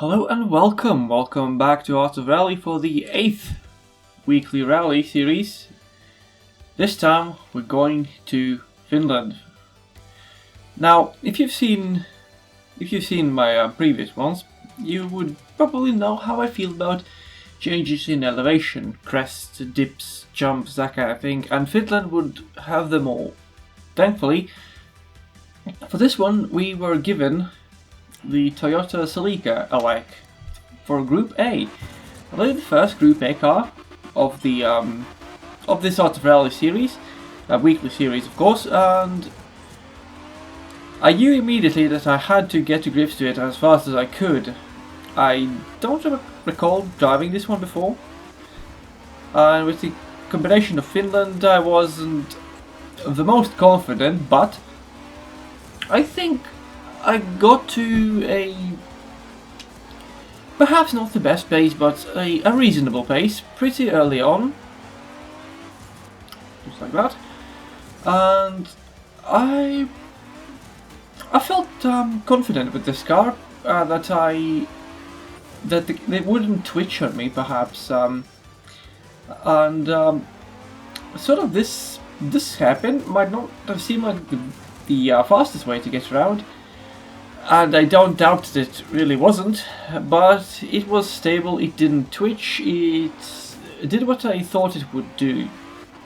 Hello and welcome back to Art of Rally for the 8th weekly rally series. This time we're going to Finland. Now, if you've seen my previous ones, you would probably know how I feel about changes in elevation, crests, dips, jumps, that kind of thing, and Finland would have them all. Thankfully, for this one we were given the Toyota Celica alike for Group A. I believe the first Group A car of the of this Art of Rally series, a weekly series of course, and I knew immediately that I had to get to grips to it as fast as I could. I don't recall driving this one before, and with the combination of Finland I wasn't the most confident, but I think I got to a, perhaps not the best pace, but a reasonable pace pretty early on. Just like that. And I felt confident with this car, that they wouldn't twitch on me perhaps. Sort of this happened might not have seemed like the fastest way to get around. And I don't doubt that it really wasn't, but it was stable, it didn't twitch, it did what I thought it would do.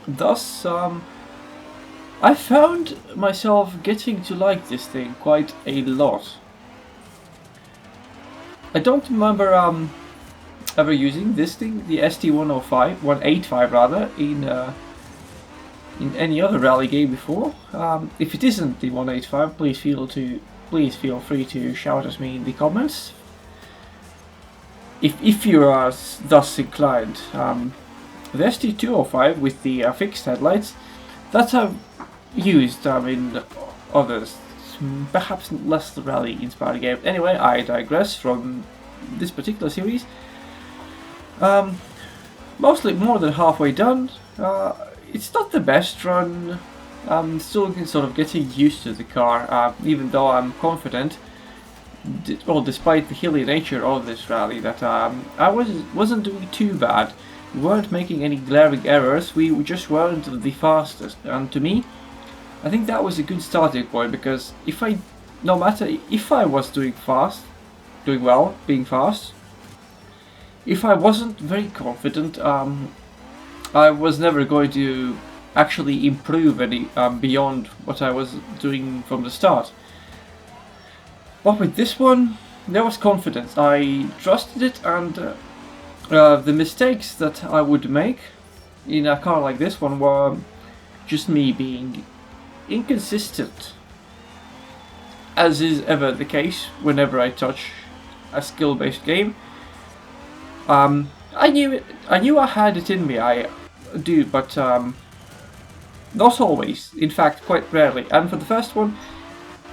Thus, I found myself getting to like this thing quite a lot. I don't remember ever using this thing, the ST185 rather, in any other rally game before. If it isn't the 185, please feel free to shout at me in the comments if you are thus inclined. The ST205 with the fixed headlights, that I've used in others, perhaps less rally inspired games. Anyway, I digress from this particular series. Mostly more than halfway done. It's not the best run. I'm still sort of getting used to the car, even though I'm confident, despite the hilly nature of this rally, that I wasn't doing too bad. We weren't making any glaring errors, we just weren't the fastest, and to me, I think that was a good starting point, because no matter if I was doing well, being fast, if I wasn't very confident, I was never going to actually improve any beyond what I was doing from the start. But with this one, there was confidence. I trusted it, and the mistakes that I would make in a car like this one were just me being inconsistent, as is ever the case whenever I touch a skill-based game. I knew I had it in me, I do, but not always, in fact quite rarely. And for the first one,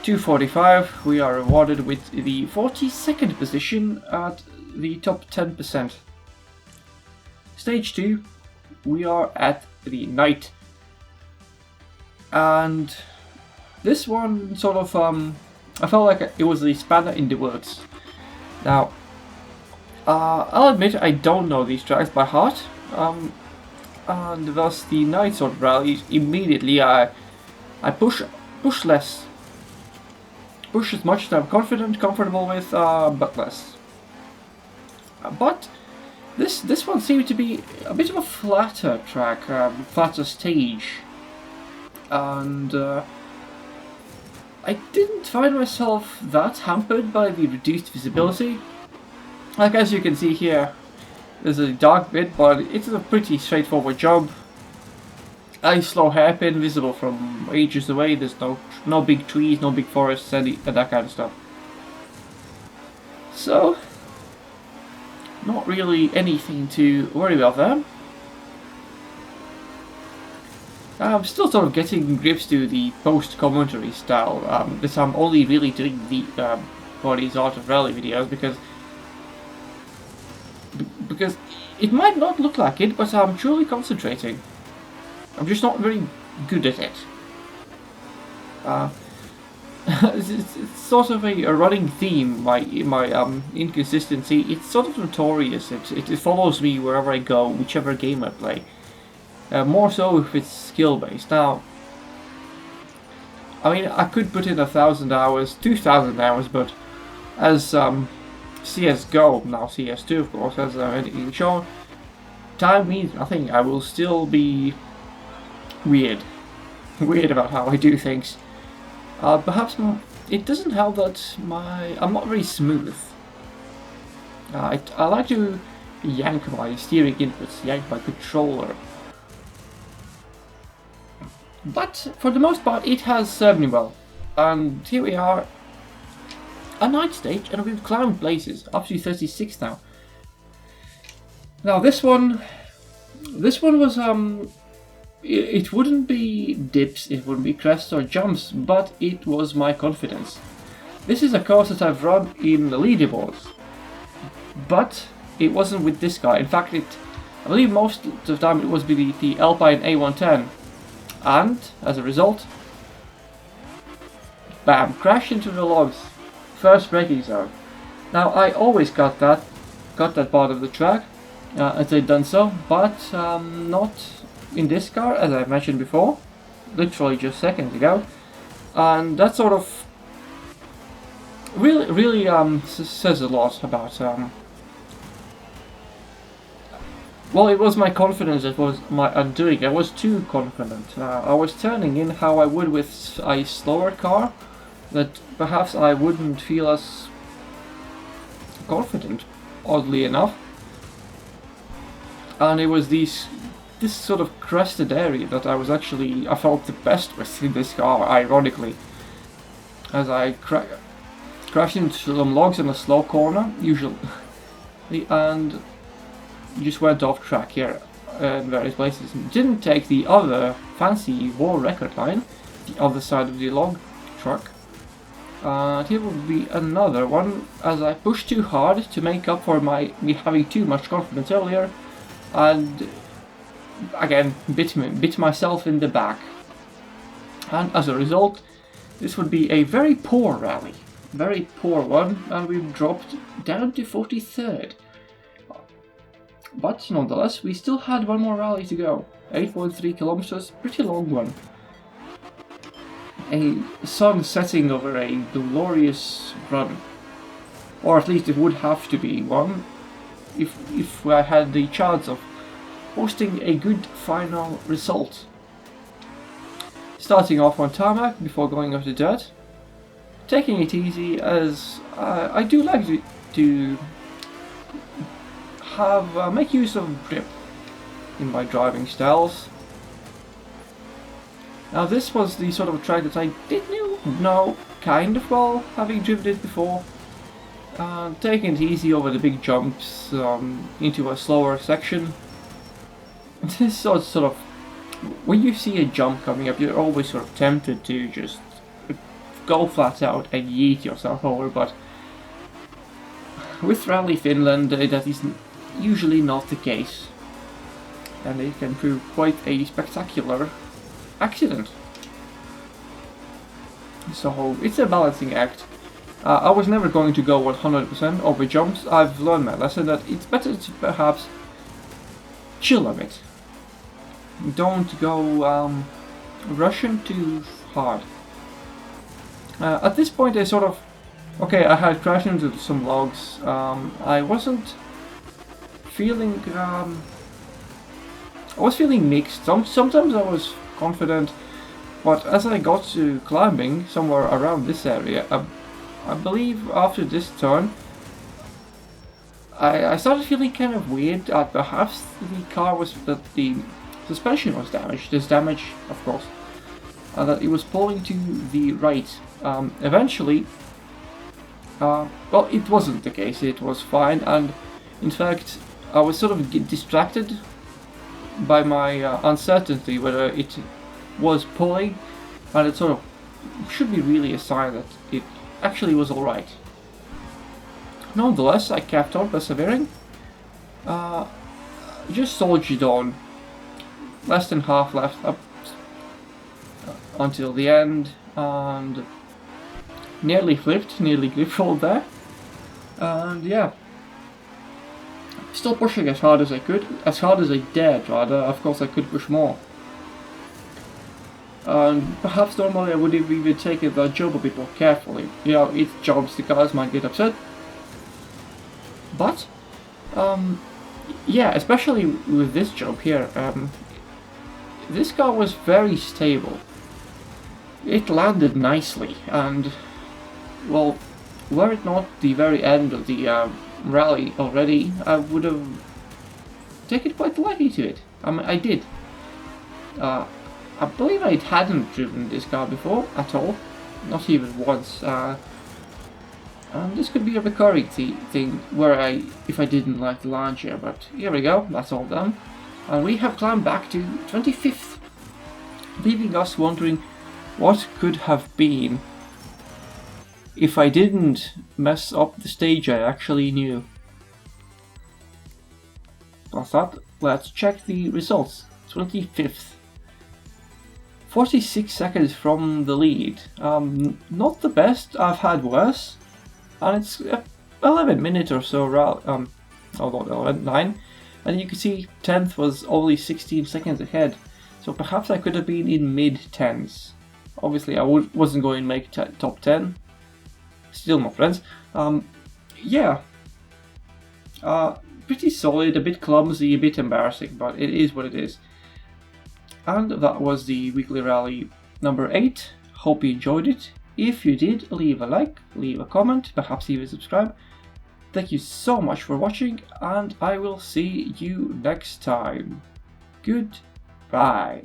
245, we are rewarded with the 42nd position at the top 10%. Stage 2, we are at the night. And this one sort of, I felt like it was the spanner in the works. Now, I'll admit I don't know these tracks by heart. And thus the night sort of rallies, immediately I push less. Push as much as I'm comfortable with, but less. But this one seemed to be a bit of a flatter track, flatter stage. And I didn't find myself that hampered by the reduced visibility. Like as you can see here, there's a dark bit, but it's a pretty straightforward jump. A slow hairpin visible from ages away. There's no big trees, no big forests, and that kind of stuff. So, not really anything to worry about there. I'm still sort of getting grips to the post-commentary style. This I'm only really doing for these Art of Rally videos because it might not look like it, but I'm truly concentrating. I'm just not very good at it. it's sort of a running theme. My inconsistency. It's sort of notorious. It follows me wherever I go, whichever game I play. More so if it's skill based. Now, I mean, I could put in 1,000 hours, 2,000 hours, but as CS:GO, now CS2 of course, as already shown, time means nothing. I will still be weird about how I do things. Perhaps it doesn't help that I'm not very smooth. I like to yank my steering inputs, yank my controller. But for the most part, it has served me well. And here we are, a night stage, and we've climbed places up to 36 now. Now this one was it wouldn't be dips, it wouldn't be crests or jumps, but it was my confidence. This is a course that I've run in the leaderboards, but it wasn't with this guy. In fact, I believe most of the time it was with the Alpine A110, and as a result, bam, crashed into the logs. First braking zone. Now I always got that part of the track as I'd done so, but not in this car, as I mentioned before, literally just seconds ago, and that sort of really says a lot about well, it was my confidence that was my undoing. I was too confident. I was turning in how I would with a slower car, that perhaps I wouldn't feel as confident, oddly enough. And it was this sort of crested area that I felt the best with in this car, ironically. As I crashed into some logs in a slow corner, usually, and just went off track here in various places. Didn't take the other fancy world record line, the other side of the log truck. Here will be another one, as I pushed too hard to make up for me having too much confidence earlier, and again bit myself in the back. And as a result, this would be a very poor rally, very poor one, and we've dropped down to 43rd. But nonetheless, we still had one more rally to go. 8.3 kilometers, pretty long one. A sun setting over a glorious run, or at least it would have to be one, if I had the chance of posting a good final result. Starting off on tarmac before going off the dirt, taking it easy, as I do like to have make use of grip in my driving styles. Now this was the sort of track that I did know kind of well, having driven it before. Taking it easy over the big jumps into a slower section. This sort of, when you see a jump coming up, you're always sort of tempted to just go flat out and yeet yourself over, but with Rally Finland that is usually not the case, and it can prove quite a spectacular accident. So it's a balancing act. I was never going to go 100% over jumps. I've learned my lesson that it's better to perhaps chill a bit. Don't go rushing too hard. At this point I sort of, okay, I had crashed into some logs. I wasn't feeling, I was feeling mixed. Sometimes I was confident, but as I got to climbing somewhere around this area, I believe after this turn, I started feeling kind of weird. Perhaps the suspension was damaged. There's damage, of course, and that it was pulling to the right. Eventually, well, it wasn't the case. It was fine, and in fact, I was sort of distracted by my uncertainty whether it was pulling, and it sort of should be really a sign that it actually was alright. Nonetheless, I kept on persevering, just soldiered on, less than half left up until the end, and nearly flipped, nearly grip-rolled there. And yeah, still pushing as hard as I could, as hard as I dared rather. Of course I could push more. Perhaps normally I would have even taken that job a bit more carefully. You know, it's jobs, the guys might get upset. But, yeah, especially with this job here, this car was very stable. It landed nicely, and, well, were it not the very end of the rally already, I would have taken quite lightly to it. I mean, I did. I believe I hadn't driven this car before at all, not even once. This could be a recurring thing where if I didn't like the launch here, but here we go, that's all done. And we have climbed back to 25th, leaving us wondering what could have been if I didn't mess up the stage I actually knew. Plus that, let's check the results. 25th. 46 seconds from the lead. Not the best, I've had worse. And it's 11 minutes or so, although 11, 9. And you can see 10th was only 16 seconds ahead. So perhaps I could have been in mid-10s. Obviously I wasn't going to make top 10. Still not friends. Yeah. Pretty solid, a bit clumsy, a bit embarrassing, but it is what it is. And that was the weekly rally number 8. Hope you enjoyed it. If you did, leave a like, leave a comment, perhaps even subscribe. Thank you so much for watching, and I will see you next time. Goodbye.